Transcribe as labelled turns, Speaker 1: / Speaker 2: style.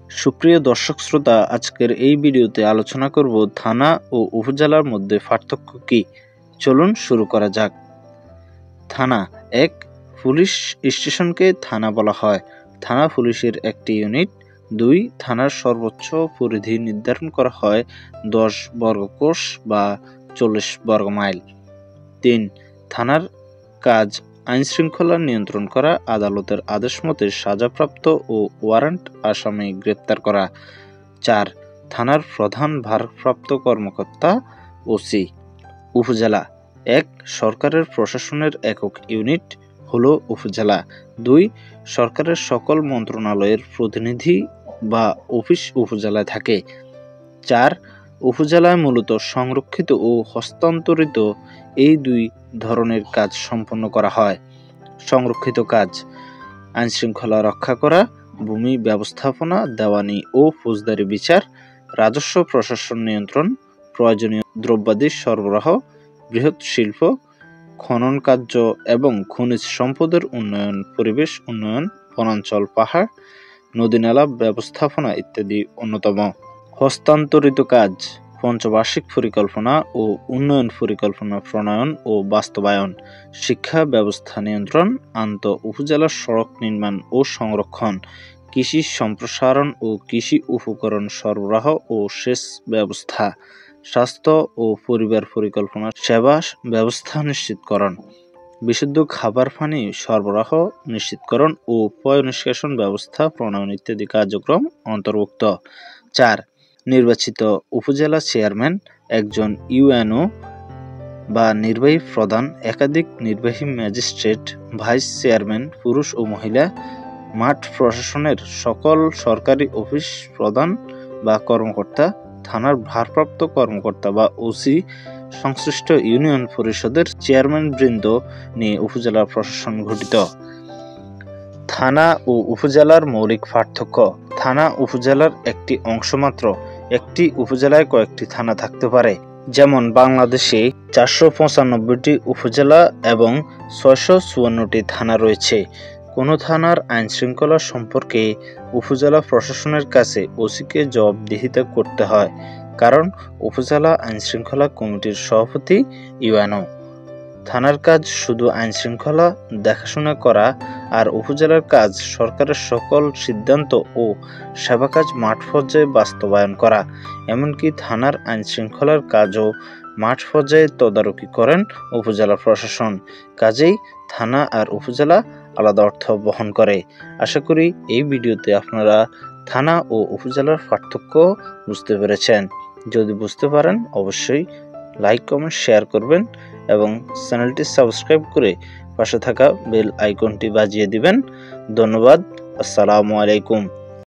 Speaker 1: সুপ্রিয় দর্শক শ্রোতা, আজকের এই ভিডিওতে আলোচনা করব থানা ও উপজেলার মধ্যে পার্থক্য কি। চলুন শুরু করা যাক। থানা। এক, পুলিশ স্টেশনকে থানা বলা হয়। থানা পুলিশের একটি ইউনিট। 2, থানার সর্বোচ্চ পরিধি নির্ধারণ করা হয় 10 বর্গকোষ বা 40 বর্গ মাইল। 3, থানার কাজ আইনশৃঙ্খলা নিয়ন্ত্রণ করা, আদালতের আদেশ মতে সাজাপ্রাপ্ত ও ওয়ারেন্ট আসামি গ্রেপ্তার করা। 4, থানার প্রধান ভারপ্রাপ্ত কর্মকর্তা ওসি। উপজেলা। 1, সরকারের প্রশাসনের একক ইউনিট হলো উপজেলা। 2, সরকারের সকল মন্ত্রণালয়ের প্রতিনিধি বা অফিস উপজেলায় থাকে। 4, উপজেলায় মূলত সংরক্ষিত ও হস্তান্তরিত এই 2 ধরনের কাজ সম্পন্ন করা হয়। সংরক্ষিত কাজ: আইনশৃঙ্খলা রক্ষা করা, ভূমি ব্যবস্থাপনা, দেওয়ানি ও ফৌজদারি বিচার, রাজস্ব প্রশাসন নিয়ন্ত্রণ, প্রয়োজনীয় দ্রব্যাদি সরবরাহ, বৃহৎ শিল্প, খনন কার্য এবং খনিজ সম্পদের উন্নয়ন, পরিবেশ উন্নয়ন, বনাঞ্চল, পাহাড়, নদী-নালা ব্যবস্থাপনা ইত্যাদি অন্যতম। হস্তান্তরিত কাজ: পঞ্চবার্ষিক পরিকল্পনা ও উন্নয়ন পরিকল্পনা প্রণয়ন ও বাস্তবায়ন, শিক্ষা ব্যবস্থা নিয়ন্ত্রণ, আন্তঃ-উপজেলা সড়ক নির্মাণ ও সংরক্ষণ, কৃষি সম্প্রসারণ ও কৃষি উপকরণ সরবরাহ ও সেচ ব্যবস্থা, স্বাস্থ্য ও পরিবার পরিকল্পনা সেবা ব্যবস্থা নিশ্চিতকরণ, বিশুদ্ধ খাবার পানি সরবরাহ নিশ্চিতকরণ ও পয়ঃনিষ্কাশন ব্যবস্থা প্রণয়ন ইত্যাদি কার্যক্রম অন্তর্ভুক্ত। 4, নির্বাচিত উপজেলা চেয়ারম্যান, একজন ইউএনও বা নির্বাহী প্রধান, একাধিক নির্বাহী ম্যাজিস্ট্রেট, ভাইস চেয়ারম্যান পুরুষ ও মহিলা, মাঠ প্রশাসনের সকল সরকারি অফিস প্রধান বা কর্মকর্তা, থানার ভারপ্রাপ্ত কর্মকর্তা বা ওসি, সংশ্লিষ্ট ইউনিয়ন পরিষদের চেয়ারম্যানবৃন্দ নিয়ে উপজেলা প্রশাসন গঠিত। থানা ও উপজেলার মৌলিক পার্থক্য: থানা উপজেলার একটি অংশ মাত্র। একটি উপজেলায় কয়েকটি থানা থাকতে পারে। যেমন বাংলাদেশে 495টি উপজেলা এবং 654টি থানা রয়েছে। কোনো থানার আইনশৃঙ্খলা সম্পর্কে উপজেলা প্রশাসনের কাছে ওসিকে জবাবদিহিতা করতে হয়, কারণ উপজেলা আইনশৃঙ্খলা কমিটির সভাপতি ইউএনও। থানার কাজ শুধু আইনশৃঙ্খলা দেখাশোনা করা, আর উপজেলার কাজ সরকারের সকল সিদ্ধান্ত ও সেবা কাজ মাঠ পর্যায়ে বাস্তবায়ন করা। এমনকি থানার আইনশৃঙ্খলার কাজও মাঠ পর্যায়ে তদারকি করেন উপজেলা প্রশাসন। কাজেই থানা আর উপজেলা আলাদা অর্থ বহন করে। আশা করি এই ভিডিওতে আপনারা থানা ও উপজেলার পার্থক্য বুঝতে পেরেছেন। যদি বুঝতে পারেন অবশ্যই লাইক, কমেন্ট, শেয়ার করবেন এবং চ্যানেলটি সাবস্ক্রাইব করে পাশে থাকা বেল আইকনটি বাজিয়ে দিবেন। ধন্যবাদ। আসসালামু আলাইকুম।